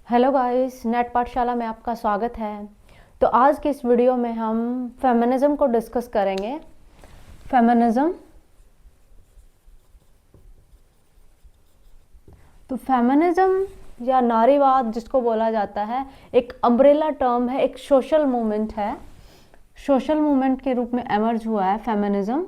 Hello guys, net पाठशाला में आपका स्वागत है। तो आज की इस वीडियो में हम फेमिनिज्म को डिस्कस करेंगे। फेमिनिज्म, तो फेमिनिज्म या नारीवाद जिसको बोला जाता है, एक अम्ब्रेला टर्म है, एक सोशल मूवमेंट है। सोशल मूवमेंट के रूप में एमर्ज हुआ है फेमिनिज्म,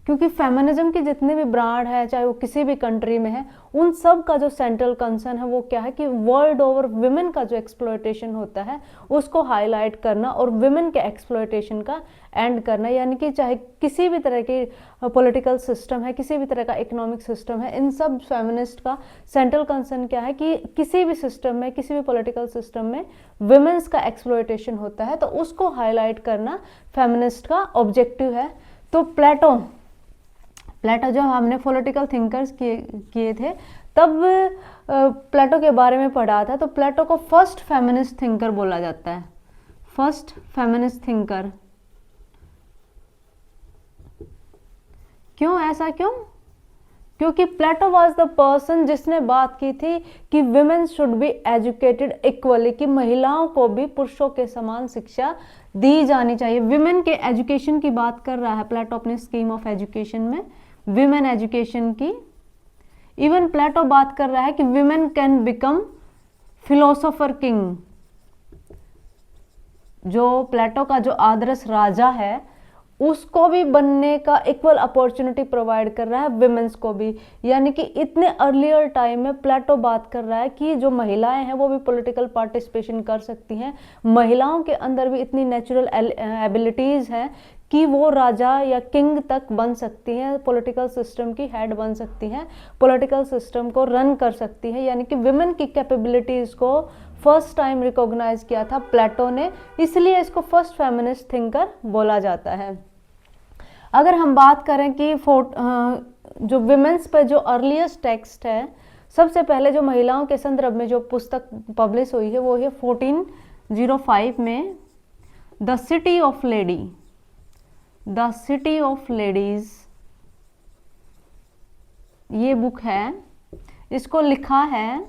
क्योंकि फेमिनिज्म की जितने भी ब्रांड है, चाहे वो किसी भी कंट्री में है, उन सब का जो सेंट्रल कंसर्न है वो क्या है कि वर्ल्ड ओवर विमेन का जो एक्सप्लॉयटेशन होता है उसको हाईलाइट करना और विमेन के एक्सप्लॉयटेशन का एंड करना। यानी कि चाहे किसी भी तरह की पॉलिटिकल सिस्टम है, किसी भी तरह का इकोनॉमिक सिस्टम है, इन सब फेमिनिस्ट का सेंट्रल कंसर्न क्या है कि किसी भी सिस्टम में, किसी भी पॉलिटिकल सिस्टम में विमेन्स का एक्सप्लॉयटेशन होता है, तो उसको हाईलाइट करना फेमिनिस्ट का ऑब्जेक्टिव है। तो प्लेटो जो हमने पॉलिटिकल थिंकर्स किए थे, तब प्लेटो के बारे में पढ़ा था। तो प्लेटो को फर्स्ट फेमिनिस्ट थिंकर बोला जाता है, फर्स्ट फेमिनिस्ट थिंकर। क्यों ऐसा, क्योंकि प्लेटो वाज द पर्सन जिसने बात की थी कि women should be educated equally, कि महिलाओं को भी पुरुषों के समान शिक्षा दी जानी चाहिए। विमेन के एजुकेशन की बात कर रहा है प्लेटो अपने स्कीम ऑफ एजुकेशन में, विमेन एजुकेशन की। इवन प्लेटो बात कर रहा है कि women can become philosopher king. जो प्लेटो का जो आदर्श राजा है उसको भी बनने का इक्वल अपॉर्चुनिटी प्रोवाइड कर रहा है विमेन्स को भी। यानी कि इतने अर्लियर टाइम में प्लेटो बात कर रहा है कि जो महिलाएं हैं वो भी पॉलिटिकल पार्टिसिपेशन कर सकती हैं। महिलाओं के अंदर भी इतनी नेचुरल एबिलिटीज हैं कि वो राजा या किंग तक बन सकती हैं, पॉलिटिकल सिस्टम की हेड बन सकती हैं, पॉलिटिकल सिस्टम को रन कर सकती हैं। यानी कि विमेन की कैपेबिलिटीज को फर्स्ट टाइम रिकॉग्नाइज किया था प्लेटो ने, इसलिए इसको फर्स्ट फेमिनिस्ट थिंकर बोला जाता है। अगर हम बात करें कि जो विमेन्स पर जो अर्लीस्ट टेक्स्ट है, सबसे पहले जो महिलाओं के संदर्भ में जो पुस्तक पब्लिश हुई है वो है 1405 में the city of lady, the city of ladies, ये बुक है। इसको लिखा है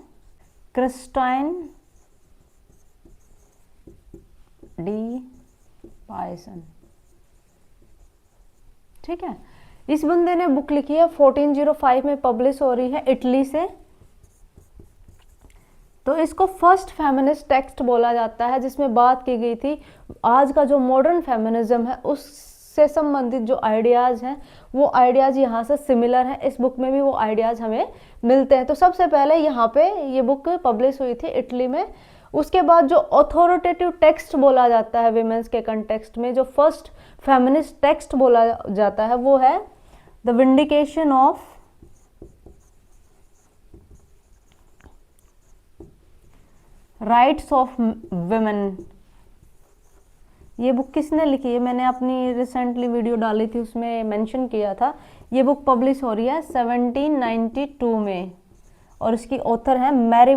क्रिस्टाइन डी पायसन, ठीक है। इस बंदे ने बुक लिखी है, 1405 में पब्लिश हो रही है, इटली से। तो इसको फर्स्ट फेमिनिस्ट टेक्स्ट बोला जाता है, जिसमें बात की गई थी आज का जो मॉडर्न फेमिनिज्म है उससे संबंधित जो आइडियाज हैं वो आइडियाज यहाँ से सिमिलर हैं। इस बुक में भी वो आइडियाज हमें मिलते हैं। तो सबसे पहले यहाँ पे ये बुक पब्लिश हुई थी इटली में। उसके बाद जो ऑथोरिटेटिव टेक्स्ट बोला जाता है विमेंस के कंटेक्स्ट में, जो फर्स्ट फेमिनिस्ट टेक्स्ट बोला जाता है वो है the vindication of rights of women. ये बुक किसने लिखी है? मैंने अपनी रिसेंटली वीडियो डाली थी, उसमें मेंशन किया था। ये बुक पब्लिश हो रही है 1792 में और इसकी ऑथर है मैरी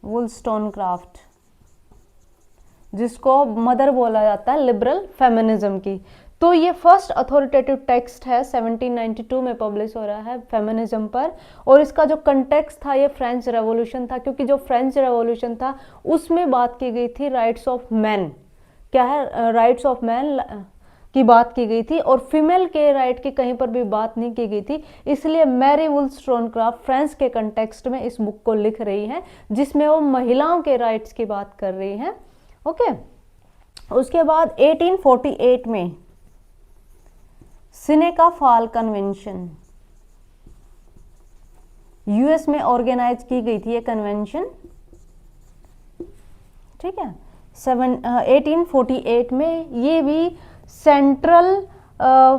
वुलस्टोनक्राफ्ट, जिसको मदर बोला जाता है लिबरल फेमिनिज्म की। तो ये फर्स्ट अथॉरिटेटिव टेक्स्ट है, 1792 में पब्लिश हो रहा है फेमिनिज्म पर। और इसका जो कंटेक्स्ट था ये फ्रेंच रेवोल्यूशन था, क्योंकि जो फ्रेंच रेवोल्यूशन था उसमें बात की गई थी राइट्स ऑफ मैन। क्या है? राइट्स ऑफ मैन की बात की गई थी और फीमेल के राइट की कहीं पर भी बात नहीं की गई थी। इसलिए मैरी वुलस्टोनक्राफ्ट फ्रांस के कंटेक्स्ट में इस बुक को लिख रही हैं, जिसमें वो महिलाओं के राइट्स की बात कर रही हैं। ओके। उसके बाद 1848 में सिनेका फॉल कन्वेंशन, यूएस में ऑर्गेनाइज की गई थी ये कन्वेंशन, ठीक है। 1848 में ये भी सेंट्रल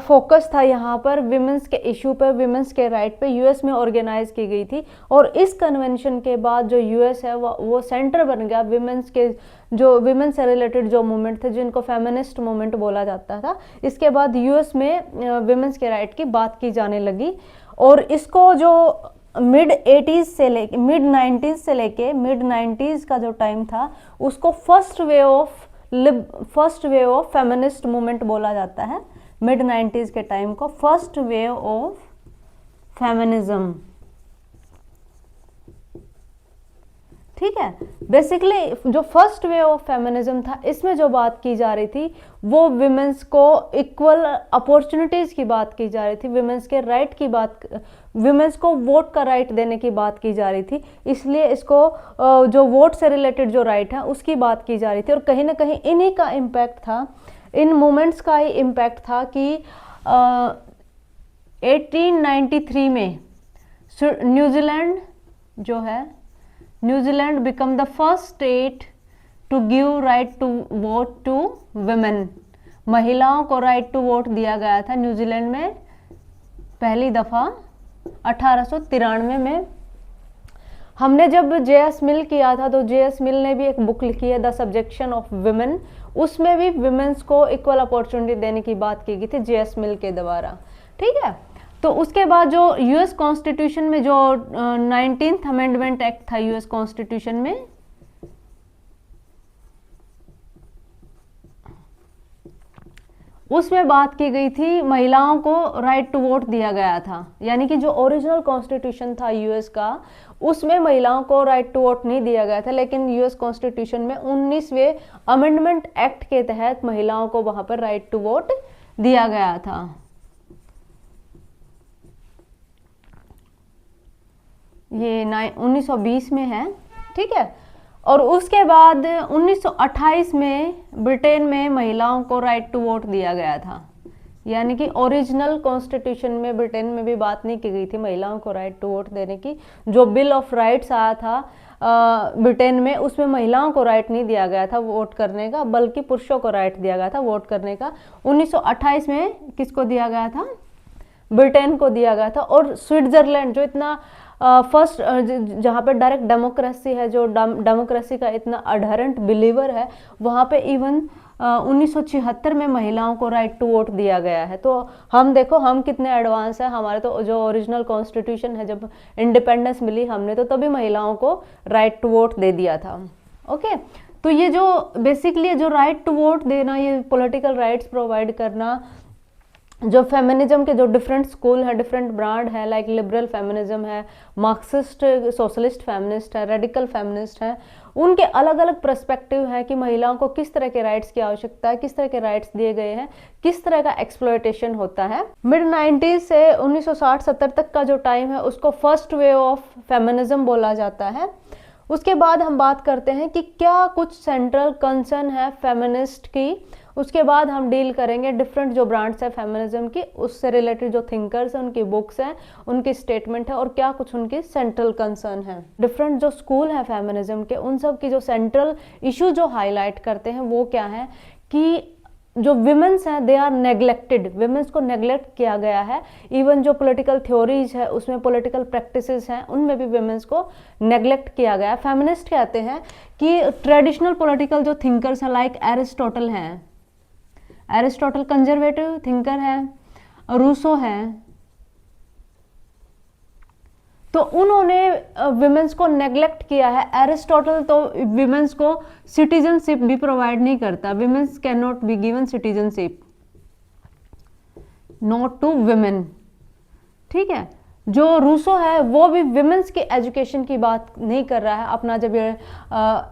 फोकस था यहाँ पर विमेंस के इशू पर, विमेंस के राइट पे, यूएस में ऑर्गेनाइज की गई थी। और इस कन्वेंशन के बाद जो यूएस है वो सेंटर बन गया विमेंस के, जो विमेंस से रिलेटेड जो मूवमेंट थे जिनको फेमिनिस्ट मूवमेंट बोला जाता था। इसके बाद यूएस में विमेंस के राइट की बात की जाने लगी और इसको जो मिड 80s से लेके मिड 90s से लेके मिड 90s का जो टाइम था उसको first wave of feminist movement बोला जाता है। मिड 90s के टाइम को फर्स्ट वेव ऑफ फेमिनिज्म। ठीक है, बेसिकली जो फर्स्ट वे ऑफ फेमिनिज्म था, इसमें जो बात की जा रही थी वो विमेंस को इक्वल अपॉर्चुनिटीज की बात की जा रही थी, विमेंस के राइट की बात, विमेंस को वोट का राइट देने की बात की जा रही थी। इसलिए इसको जो वोट से रिलेटेड जो राइट है उसकी बात की जा रही थी। और कहीं ना कहीं इन्हीं का इम्पैक्ट था, इन मूवमेंट्स का ही इम्पैक्ट था कि 1893 में न्यूजीलैंड जो है, New Zealand become the first state to give right to vote to women. महिलाओं को राइट टू वोट दिया गया था न्यूजीलैंड में पहली दफा 1893 में। हमने जब जे.एस. मिल किया था तो जे.एस. मिल ने भी एक बुक लिखी है द सब्जेक्शन ऑफ वुमेन, उसमें भी वुमेन्स को इक्वल अपॉर्चुनिटी देने की बात की गई थी जे.एस. मिल के द्वारा। ठीक है, तो उसके बाद जो यूएस कॉन्स्टिट्यूशन में जो 19th अमेंडमेंट एक्ट था यूएस कॉन्स्टिट्यूशन में, उसमें बात की गई थी महिलाओं को राइट टू वोट दिया गया था। यानी कि जो ओरिजिनल कॉन्स्टिट्यूशन था यूएस का, उसमें महिलाओं को राइट टू वोट नहीं दिया गया था, लेकिन यूएस कॉन्स्टिट्यूशन में 19वें अमेंडमेंट एक्ट के तहत महिलाओं को वहां पर राइट टू वोट दिया गया था। ये 1920 में है। ठीक है, और उसके बाद 1928 में ब्रिटेन में महिलाओं को राइट टू वोट दिया गया था। यानी कि ओरिजिनल कॉन्स्टिट्यूशन में ब्रिटेन में भी बात नहीं की गई थी महिलाओं को राइट टू वोट देने की। जो बिल ऑफ राइट्स आया था ब्रिटेन में, उसमें महिलाओं को राइट नहीं दिया गया था वोट करने का, बल्कि पुरुषों को राइट दिया गया था वोट करने का। 1928 में किसको दिया गया था? ब्रिटेन को दिया गया था। और स्विट्जरलैंड जो इतना फर्स्ट जहाँ पे डायरेक्ट डेमोक्रेसी है, जो डेमोक्रेसी का इतना अडहरेंट बिलीवर है, वहाँ पे इवन 1976 में महिलाओं को राइट टू वोट दिया गया है। तो हम देखो हम कितने एडवांस है। हमारे तो जो ओरिजिनल कॉन्स्टिट्यूशन है, जब इंडिपेंडेंस मिली हमने तो तभी महिलाओं को राइट टू वोट दे दिया था। ओके, तो ये जो बेसिकली जो राइट टू वोट देना, ये पॉलिटिकल राइट्स प्रोवाइड करना, जो फेमिनिज्म के जो डिफरेंट स्कूल है, डिफरेंट ब्रांड है, लाइक लिबरल फेमिनिज्म है, मार्क्सिस्ट सोशलिस्ट फेमिनिस्ट है, रेडिकल फेमिनिस्ट है, उनके अलग अलग पर्सपेक्टिव है कि महिलाओं को किस तरह के राइट्स की आवश्यकता है, किस तरह के राइट्स दिए गए हैं, किस तरह का एक्सप्लॉयटेशन होता है। मिड 90s से 1960-70 तक का जो टाइम है उसको फर्स्ट वे ऑफ फेमिनिज्म बोला जाता है। उसके बाद हम बात करते हैं कि क्या कुछ सेंट्रल कंसर्न है फेमिनिस्ट की। उसके बाद हम डील करेंगे डिफरेंट जो ब्रांड्स है फेमिनिज्म की, उससे रिलेटेड जो थिंकर्स हैं, उनकी बुक्स हैं, उनकी स्टेटमेंट है, और क्या कुछ उनकी सेंट्रल कंसर्न है। डिफरेंट जो स्कूल है फेमिनिज्म के, उन सब की जो सेंट्रल इशू जो हाईलाइट करते हैं वो क्या है कि जो विमेंस हैं दे आर नेग्लेक्टेड, विमेंस को नेग्लेक्ट किया गया है। इवन जो पॉलिटिकल थ्योरीज है उसमें, पॉलिटिकल प्रैक्टिसेस हैं उनमें भी विमेंस को नेग्लेक्ट किया गया है। फेमिनिस्ट कहते हैं कि ट्रेडिशनल पॉलिटिकल जो थिंकर्स हैं, लाइक एरिस्टोटल हैं, एरिस्टोटल कंजर्वेटिव थिंकर है, रूसो है, तो उन्होंने विमेंस को नेग्लेक्ट किया है। एरिस्टोटल तो विमेंस को सिटीजनशिप भी प्रोवाइड नहीं करता, womens can not be given citizenship not to women. ठीक है, जो रूसो है वो भी विमेंस की एजुकेशन की बात नहीं कर रहा है। अपना जब ये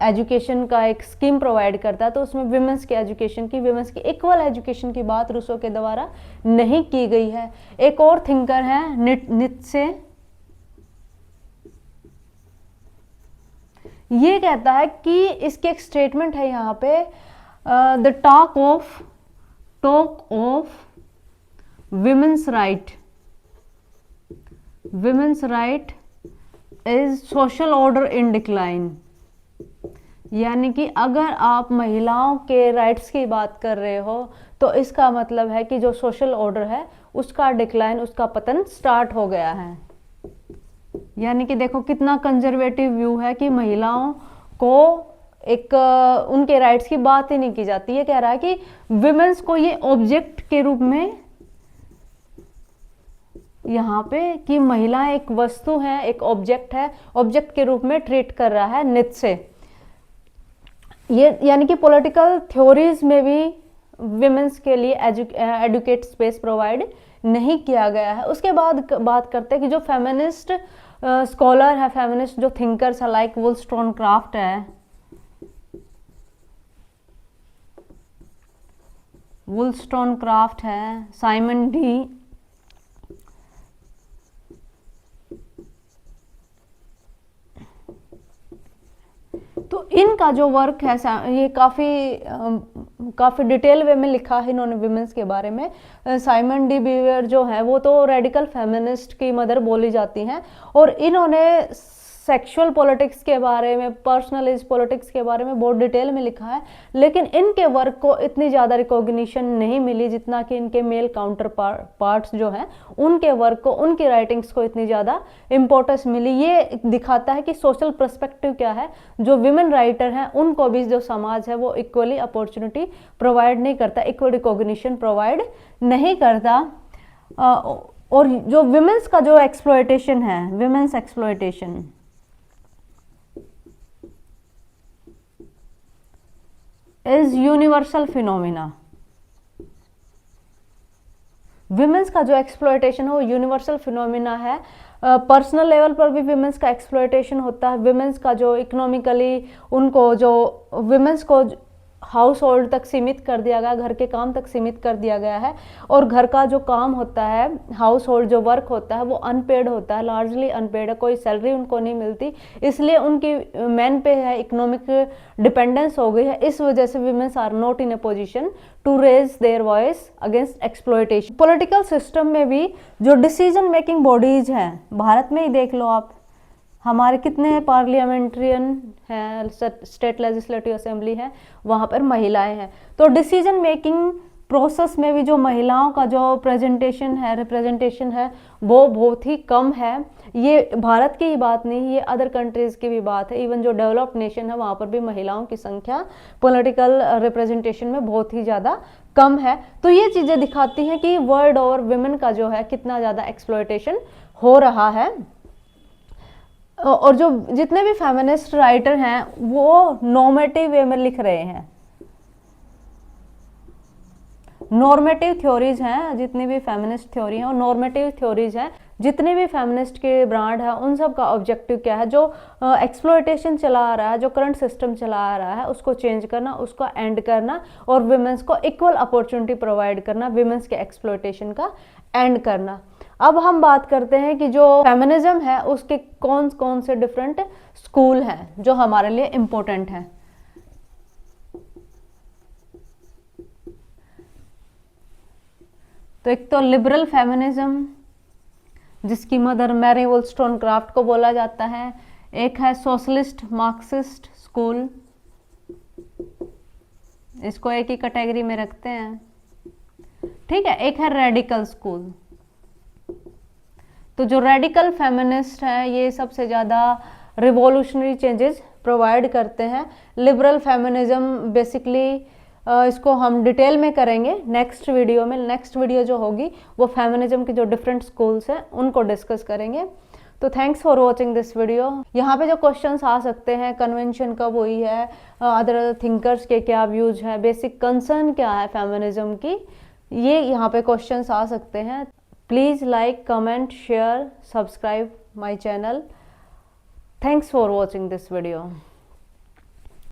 एजुकेशन का एक स्कीम प्रोवाइड करता है तो उसमें विमेंस की एजुकेशन की, विमेंस की इक्वल एजुकेशन की बात रूसो के द्वारा नहीं की गई है। एक और थिंकर है नीत्शे, ये कहता है कि इसके एक स्टेटमेंट है यहाँ पे, the talk of women's right, women's right is social order in decline. यानी कि अगर आप महिलाओं के राइट्स की बात कर रहे हो तो इसका मतलब है कि जो सोशल ऑर्डर है उसका डिक्लाइन, उसका पतन स्टार्ट हो गया है। यानी कि देखो कितना कंजर्वेटिव व्यू है कि महिलाओं को एक उनके राइट्स की बात ही नहीं की जाती। ये कह रहा है कि विमेंस को ये ऑब्जेक्ट के रूप में, यहाँ पे कि महिलाएं एक वस्तु है, एक ऑब्जेक्ट है, ऑब्जेक्ट के रूप में ट्रीट कर रहा है नीत्शे। ये यानी कि पॉलिटिकल थ्योरीज में भी विमेंस के लिए एडुकेट स्पेस प्रोवाइड नहीं किया गया है। उसके बाद बात करते हैं कि जो फेमिनिस्ट स्कॉलर है, फेमिनिस्ट जो थिंकर्स है, लाइक वुllstonecraft है, वुllstonecraft है, साइमन डी, तो इनका जो वर्क है ये काफ़ी डिटेल वे में लिखा है इन्होंने विमेंस के बारे में। साइमन डी बीवर जो है वो तो रेडिकल फेमिनिस्ट की मदर बोली जाती हैं, और इन्होंने सेक्सुअल पॉलिटिक्स के बारे में, पर्सनलिस्ट पॉलिटिक्स के बारे में बहुत डिटेल में लिखा है, लेकिन इनके वर्क को इतनी ज़्यादा रिकॉग्निशन नहीं मिली जितना कि इनके मेल काउंटर पार्ट्स जो हैं उनके वर्क को, उनकी राइटिंग्स को इतनी ज़्यादा इम्पोर्टेंस मिली। ये दिखाता है कि सोशल पर्सपेक्टिव क्या है, जो विमेन राइटर हैं उनको भी जो समाज है वो इक्वली अपॉर्चुनिटी प्रोवाइड नहीं करता, इक्वल रिकॉग्निशन प्रोवाइड नहीं करता। और जो विमेंस का जो एक्सप्लॉयटेशन है, women's exploitation is universal phenomena. Women's का जो एक्सप्लॉयटेशन है वो यूनिवर्सल फिनोमिना है। पर्सनल लेवल पर भी विमेंस का एक्सप्लॉयटेशन होता है। विमेंस का जो इकोनॉमिकली उनको, जो विमेंस को हाउस होल्ड तक सीमित कर दिया गया, घर के काम तक सीमित कर दिया गया है, और घर का जो काम होता है, हाउस होल्ड जो वर्क होता है वो अनपेड होता है, लार्जली अनपेड है, कोई सैलरी उनको नहीं मिलती, इसलिए उनकी मैन पे है इकोनॉमिक डिपेंडेंस हो गई है। इस वजह से womens are not in a position to raise their voice against exploitation. Political system में भी जो डिसीजन मेकिंग बॉडीज हैं, भारत में ही देख लो आप, हमारे कितने पार्लियामेंट्रियन हैं, स्टेट लेजिस्लेटिव असेंबली है, वहाँ पर महिलाएं हैं। तो डिसीजन मेकिंग प्रोसेस में भी जो महिलाओं का जो रिप्रेजेंटेशन है वो बहुत ही कम है। ये भारत की ही बात नहीं, ये अदर कंट्रीज़ की भी बात है। इवन जो डेवलप्ड नेशन है वहाँ पर भी महिलाओं की संख्या पॉलिटिकल रिप्रेजेंटेशन में बहुत ही ज़्यादा कम है। तो ये चीज़ें दिखाती हैं कि वर्ल्ड ओवर विमेन का जो है कितना ज़्यादा एक्सप्लॉयटेशन हो रहा है। और जो जितने भी फेमिनिस्ट राइटर हैं वो नॉर्मेटिव वे में लिख रहे हैं, नॉर्मेटिव थ्योरीज हैं, जितनी भी फेमिनिस्ट थ्योरी हैं और नॉर्मेटिव थ्योरीज हैं, जितने भी फेमिनिस्ट के ब्रांड है, उन सब का ऑब्जेक्टिव क्या है, जो एक्सप्लॉयटेशन चला आ रहा है, जो करंट सिस्टम चला आ रहा है, उसको चेंज करना, उसको एंड करना, और विमेंस को इक्वल अपॉर्चुनिटी प्रोवाइड करना, विमेंस के एक्सप्लॉयटेशन का एंड करना। अब हम बात करते हैं कि जो फेमिनिज्म है उसके कौन कौन से डिफरेंट स्कूल हैं जो हमारे लिए इम्पोर्टेंट हैं। तो एक तो लिबरल फेमिनिज्म, जिसकी मदर मैरी वुllstonecraft को बोला जाता है। एक है सोशलिस्ट मार्क्सिस्ट स्कूल, इसको एक ही कैटेगरी में रखते हैं, ठीक है। एक है रेडिकल स्कूल। तो जो रेडिकल फेमिनिस्ट है ये सबसे ज़्यादा रिवॉल्यूशनरी चेंजेस प्रोवाइड करते हैं। लिबरल फेमिनिज्म बेसिकली इसको हम डिटेल में करेंगे नेक्स्ट वीडियो में। नेक्स्ट वीडियो जो होगी वो फेमिनिज्म के जो डिफरेंट स्कूल्स हैं उनको डिस्कस करेंगे। तो thanks for watching this video. यहाँ पे जो क्वेश्चंस आ सकते हैं, कन्वेंशन कब हुई है, अदर थिंकर्स के क्या व्यूज हैं, बेसिक कंसर्न क्या है फेमिनिज्म की, ये यहाँ पे क्वेश्चंस आ सकते हैं। Please like, comment, share, subscribe my channel. Thanks for watching this video.